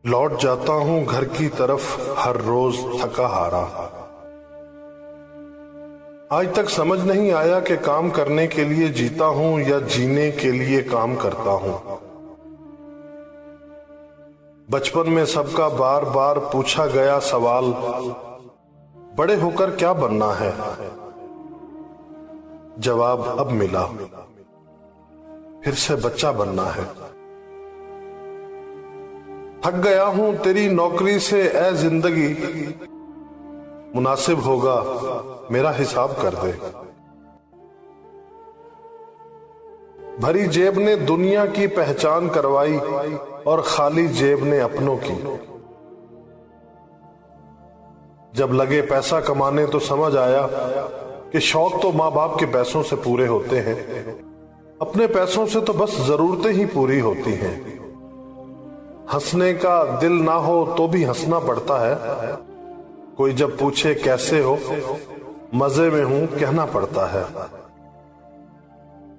लौट जाता हूं घर की तरफ हर रोज थका हारा। आज तक समझ नहीं आया कि काम करने के लिए जीता हूं या जीने के लिए काम करता हूं। बचपन में सबका बार बार पूछा गया सवाल, बड़े होकर क्या बनना है? जवाब अब मिला, फिर से बच्चा बनना है। थक गया हूं तेरी नौकरी से ए जिंदगी, मुनासिब होगा मेरा हिसाब कर दे। भरी जेब ने दुनिया की पहचान करवाई और खाली जेब ने अपनों की। जब लगे पैसा कमाने तो समझ आया कि शौक तो माँ बाप के पैसों से पूरे होते हैं, अपने पैसों से तो बस जरूरतें ही पूरी होती हैं। हंसने का दिल ना हो तो भी हंसना पड़ता है, कोई जब पूछे कैसे हो, मजे में हूं कहना पड़ता है।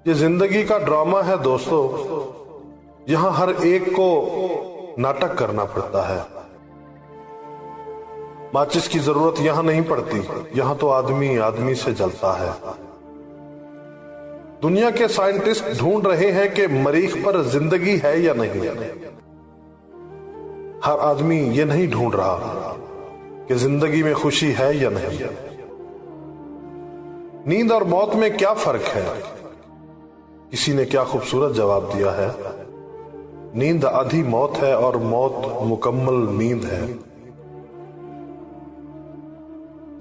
ये जिंदगी का ड्रामा है दोस्तों, यहां हर एक को नाटक करना पड़ता है। माचिस की जरूरत यहां नहीं पड़ती, यहां तो आदमी आदमी से जलता है। दुनिया के साइंटिस्ट ढूंढ रहे हैं कि मरीख पर जिंदगी है या नहीं। हर आदमी ये नहीं ढूंढ रहा कि जिंदगी में खुशी है या नहीं। नींद और मौत में क्या फर्क है? किसी ने क्या खूबसूरत जवाब दिया है, नींद आधी मौत है और मौत मुकम्मल नींद है।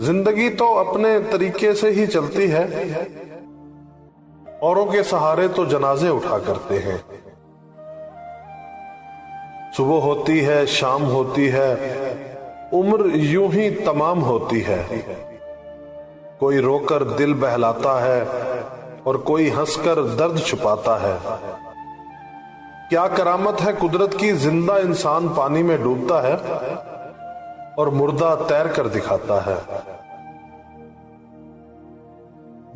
जिंदगी तो अपने तरीके से ही चलती है, औरों के सहारे तो जनाजे उठा करते हैं। सुबह होती है, शाम होती है, उम्र यूं ही तमाम होती है। कोई रोकर दिल बहलाता है और कोई हंसकर दर्द छुपाता है। क्या करामत है कुदरत की, जिंदा इंसान पानी में डूबता है और मुर्दा तैर कर दिखाता है।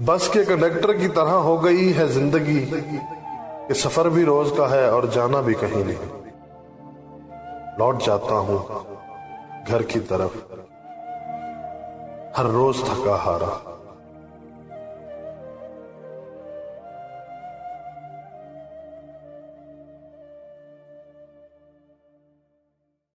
बस के कंडक्टर की तरह हो गई है जिंदगी, कि सफर भी रोज का है और जाना भी कहीं नहीं। लौट जाता हूं घर की तरफ हर रोज थका हारा।